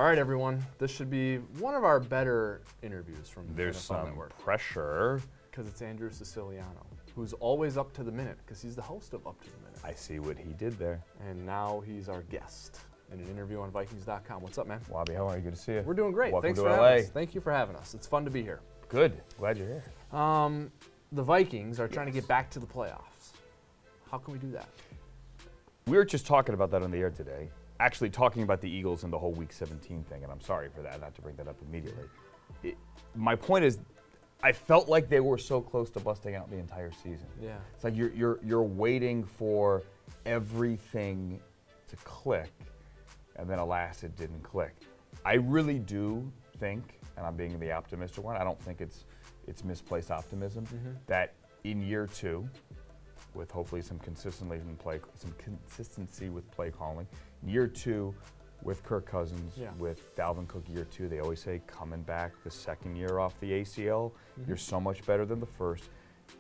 All right, everyone. This should be one of our better interviews from There's NFL some Network. Pressure. Because it's Andrew Siciliano, who's always up to the minute, because he's the host of Up to the Minute. I see what he did there. And now he's our guest in an interview on Vikings.com. What's up, man? Wobby, how are you? Good to see you. We're doing great. Welcome Thanks to for LA. having us. Thank you for having us. It's fun to be here. Good. Glad you're here. The Vikings are trying to get back to the playoffs. How can we do that? We were just talking about that on the air today. Actually talking about the Eagles and the whole Week 17 thing, and I'm sorry for that, not to bring that up immediately. My point is, I felt like they were so close to busting out the entire season. Yeah. It's like you're waiting for everything to click, and then alas, it didn't click. I really do think, and I'm being the optimistic one, I don't think it's misplaced optimism, that in year two, with hopefully some consistency with play calling, year two with Kirk Cousins, with Dalvin Cook year two, they always say coming back the second year off the ACL, you're so much better than the first.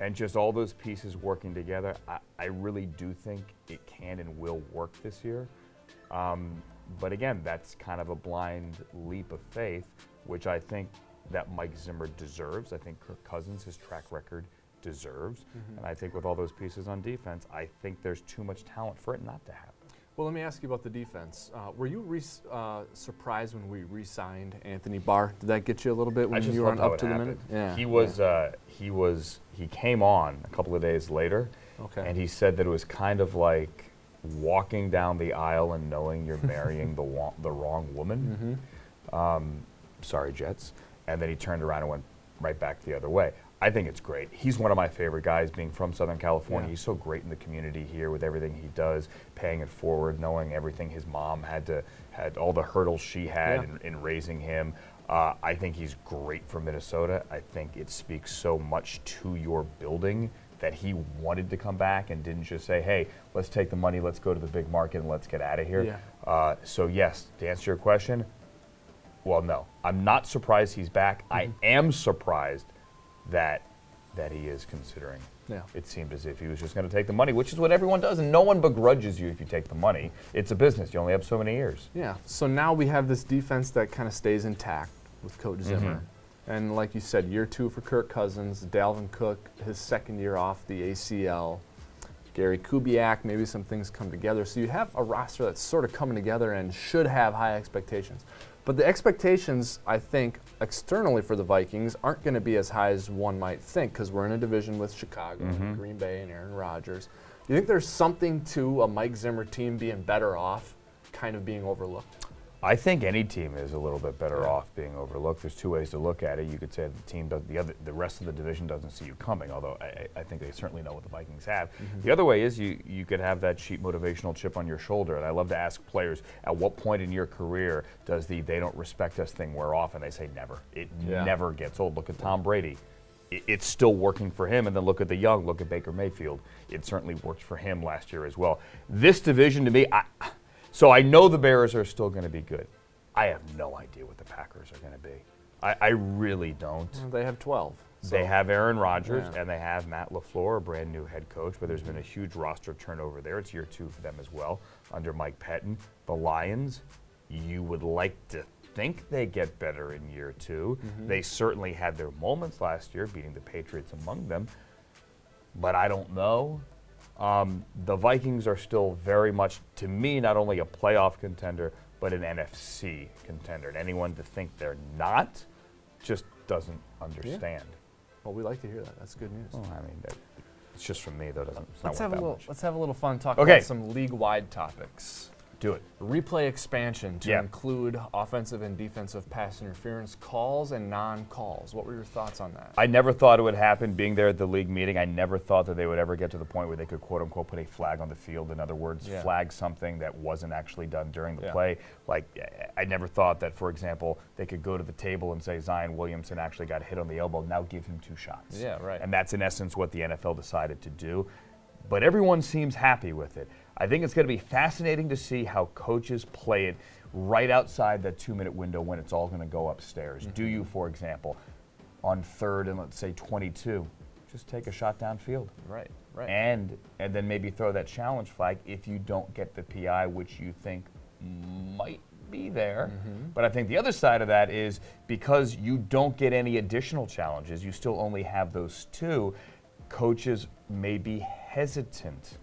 And just all those pieces working together, I really do think it can and will work this year. But again, that's kind of a blind leap of faith, which I think that Mike Zimmer deserves. I think Kirk Cousins, his track record, deserves. And I think with all those pieces on defense, I think there's too much talent for it not to happen. Well, let me ask you about the defense. Were you surprised when we re-signed Anthony Barr? Did that get you a little bit when you were on Up to the Minute? Yeah. He came on a couple of days later, and he said that it was kind of like walking down the aisle and knowing you're marrying the wrong woman. Sorry, Jets. And then he turned around and went right back the other way. I think it's great. He's one of my favorite guys, being from Southern California. He's so great in the community here with everything he does, paying it forward, knowing everything his mom had all the hurdles she had in raising him. I think he's great for Minnesota. I think it speaks so much to your building that he wanted to come back and didn't just say, hey, let's take the money, let's go to the big market, and let's get out of here. So yes, to answer your question, well, no. I'm not surprised he's back. I am surprised that he is considering. It seemed as if he was just going to take the money, which is what everyone does, and no one begrudges you if you take the money. It's a business. You only have so many years. Yeah. So now we have this defense that kind of stays intact with Coach Zimmer. And like you said, year two for Kirk Cousins, Dalvin Cook, his second year off the ACL, Gary Kubiak, maybe some things come together. So you have a roster that's sort of coming together and should have high expectations. But the expectations, I think, externally for the Vikings aren't going to be as high as one might think, because we're in a division with Chicago and Green Bay and Aaron Rodgers. Do you think there's something to a Mike Zimmer team being better off, kind of being overlooked? I think any team is a little bit better off being overlooked. There's two ways to look at it. You could say the team does, the rest of the division doesn't see you coming, although I think they certainly know what the Vikings have. The other way is you could have that cheap motivational chip on your shoulder. And I love to ask players, at what point in your career does the they don't respect us thing wear off? And they say never. It never gets old. Look at Tom Brady. It's still working for him. And then look at the young. Look at Baker Mayfield. It certainly worked for him last year as well. This division, to me, so I know the Bears are still going to be good. I have no idea what the Packers are going to be. I really don't. Well, they have 12. So. They have Aaron Rodgers, and they have Matt LaFleur, a brand new head coach, but there's been a huge roster turnover there. It's year two for them as well, under Mike Pettin. The Lions, you would like to think they get better in year two. They certainly had their moments last year, beating the Patriots among them, but I don't know. The Vikings are still very much, to me, not only a playoff contender, but an NFC contender. And anyone to think they're not just doesn't understand. Well, we like to hear that. That's good news. Well, I mean, it's just from me, though. Let's have a little fun talking about some league-wide topics. Do it. Replay expansion to include offensive and defensive pass interference calls and non-calls. What were your thoughts on that? I never thought it would happen. Being there at the league meeting, I never thought that they would ever get to the point where they could, quote-unquote, put a flag on the field. In other words, flag something that wasn't actually done during the play. Like, I never thought that, for example, they could go to the table and say Zion Williamson actually got hit on the elbow. Now give him 2 shots. Yeah, right. And that's, in essence, what the NFL decided to do. But everyone seems happy with it. I think it's going to be fascinating to see how coaches play it right outside that 2-minute window when it's all going to go upstairs. Do you, for example, on 3rd and let's say 22, just take a shot downfield? Right. And then maybe throw that challenge flag if you don't get the PI, which you think might be there. But I think the other side of that is because you don't get any additional challenges, you still only have those 2, coaches may be hesitant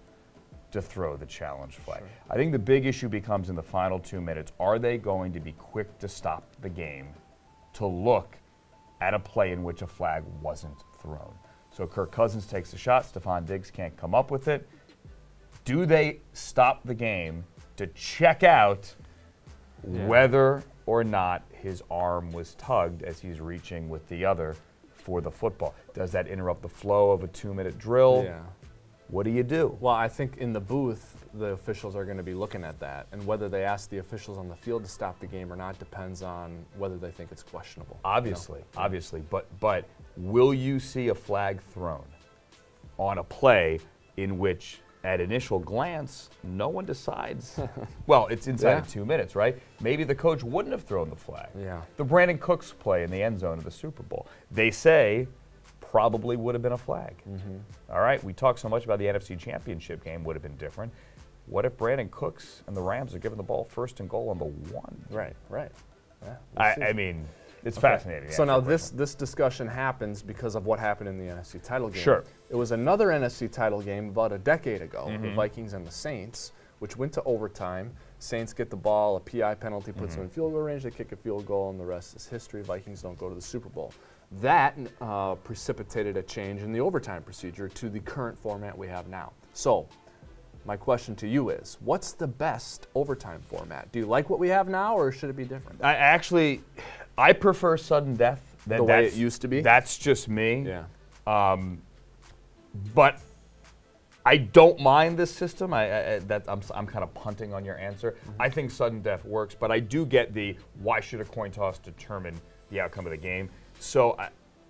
to throw the challenge flag. Sure. I think the big issue becomes in the final 2 minutes, are they going to be quick to stop the game to look at a play in which a flag wasn't thrown? So Kirk Cousins takes the shot, Stephon Diggs can't come up with it. Do they stop the game to check out whether or not his arm was tugged as he's reaching with the other for the football? Does that interrupt the flow of a 2-minute drill? Yeah. What do you do? Well, I think in the booth, the officials are going to be looking at that. And whether they ask the officials on the field to stop the game or not depends on whether they think it's questionable. Obviously, obviously. But will you see a flag thrown on a play in which, at initial glance, no one decides? Well, it's inside of 2 minutes, right? Maybe the coach wouldn't have thrown the flag. Yeah. The Brandon Cooks play in the end zone of the Super Bowl, they say probably would have been a flag. All right, we talk so much about the NFC Championship game would have been different. What if Brandon Cooks and the Rams are given the ball 1st and goal on the 1? Right. Yeah, I mean, it's fascinating. So now this discussion happens because of what happened in the NFC title game. Sure. It was another NFC title game about a decade ago, the Vikings and the Saints, which went to overtime. Saints get the ball, a PI penalty puts them in field goal range, they kick a field goal, and the rest is history. Vikings don't go to the Super Bowl. That precipitated a change in the overtime procedure to the current format we have now. So my question to you is, what's the best overtime format? Do you like what we have now, or should it be different? I prefer sudden death. The way it used to be? That's just me. Yeah. But I don't mind this system. I'm kind of punting on your answer. I think sudden death works, but I do get the why should a coin toss determine the outcome of the game. So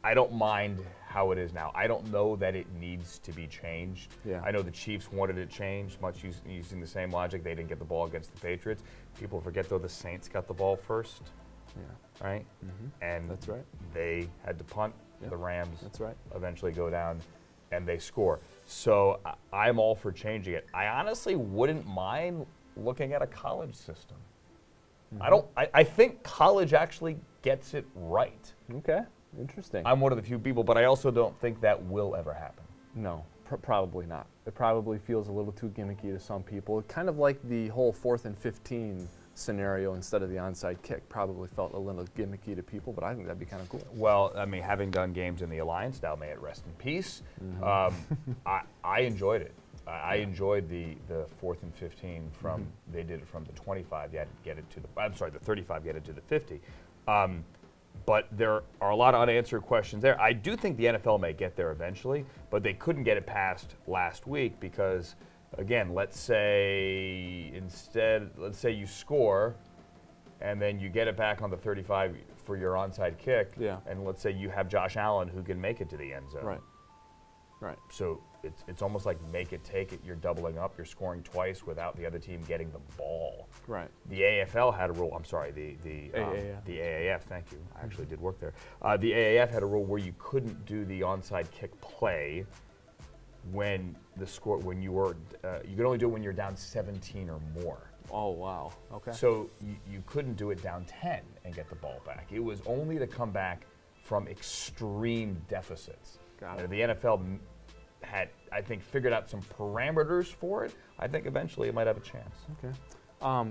I don't mind how it is now. I don't know that it needs to be changed. Yeah. I know the Chiefs wanted it changed, much using the same logic. They didn't get the ball against the Patriots. People forget, though, the Saints got the ball first. Yeah. Right? And that's right. They had to punt. Yep. The Rams that's right. Eventually go down, and they score. So I'm all for changing it. I honestly wouldn't mind looking at a college system. I think college actually gets it right. Okay, interesting. I'm one of the few people, but I also don't think that will ever happen. No, probably not. It probably feels a little too gimmicky to some people. Kind of like the whole 4th and 15 scenario instead of the onside kick probably felt a little gimmicky to people, but I think that'd be kind of cool. Well, I mean, having done games in the Alliance, now may it rest in peace, I enjoyed it. I enjoyed the 4th and 15 from, they did it from the 25, you had to get it to the, I'm sorry, the 35, get it to the 50. But there are a lot of unanswered questions there. I do think the NFL may get there eventually, but they couldn't get it past last week because, again, let's say you score and then you get it back on the 35 for your onside kick, and let's say you have Josh Allen who can make it to the end zone. Right. So it's almost like make it, take it. You're doubling up. You're scoring twice without the other team getting the ball. Right. The AFL had a rule. I'm sorry. The AAF. Thank you. I actually did work there. The AAF had a rule where you couldn't do the onside kick play when the score you could only do it when you're down 17 or more. Oh wow. Okay. So you couldn't do it down 10 and get the ball back. It was only to come back from extreme deficits. Got it. The NFL had, I think, figured out some parameters for it. I think eventually it might have a chance. Okay.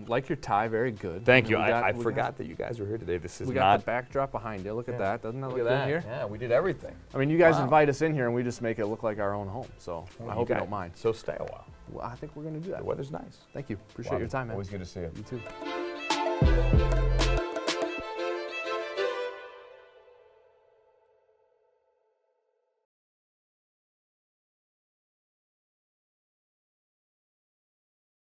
Like your tie, very good. Thank you. I forgot that you guys were here today. This is we got the backdrop behind you. Look at that. Doesn't that look good here? Yeah, we did everything. I mean, you guys invite us in here and we just make it look like our own home. So I hope you don't mind. So stay a while. Well, I think we're going to do that. The weather's nice. Thank you. Appreciate your time, man. Always good to see you. You too.